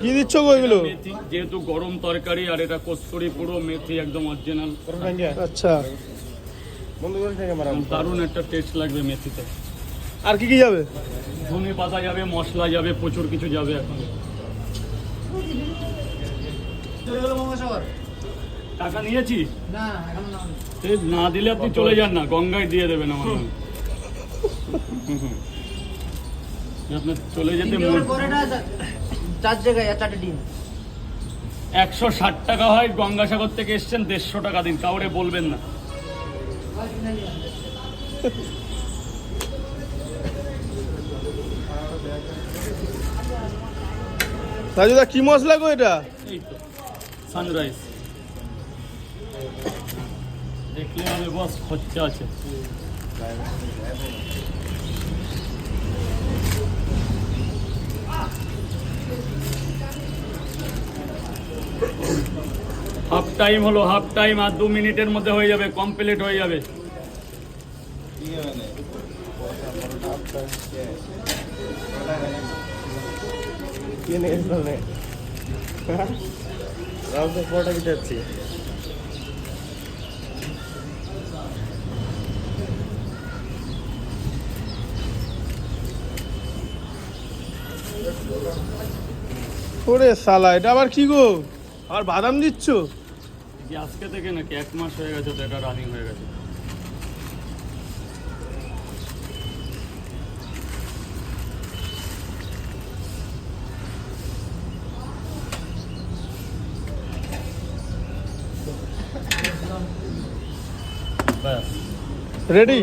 কি দিচ্ছ গো এগুলো? মেথি, যেহেতু গরম তরকারি, আর এটা কস্তুরি পুরো মেথি একদম অরিজিনাল। আচ্ছা, দারুণ একটা টেস্ট লাগবে মেথিতে। আর কি কি যাবে? ধনে পাতা যাবে, মশলা যাবে, প্রচুর কিছু যাবে এখন। টাকা নিয়েছি না দিলে আপনি চলে যান না, গঙ্গায় দিয়ে দেবেন আমার নামে। আপনার চলে যেতে 160 টাকা হয়, গঙ্গাসাগর থেকে এসছেন, 150 টাকা দিন, কাউরে বলবেন না। রাজুদা কি মশলা গো এটা? এই তো সানরাইজ, দেখলে হবে বস, খরচা আছে। হাফ টাইম হলো, হাফ টাইম, আর 2 মিনিটের মধ্যে হয়ে যাবে, কমপ্লিট হয়ে যাবে। ওরে শালা, এটা আবার কি গো? আর বাদাম দিচ্ছ? যে আজকে থেকে নাকি 1 মাস হয়ে গেছে তো, এটা রানিং হয়ে গেছে। ব্যাস রেডি?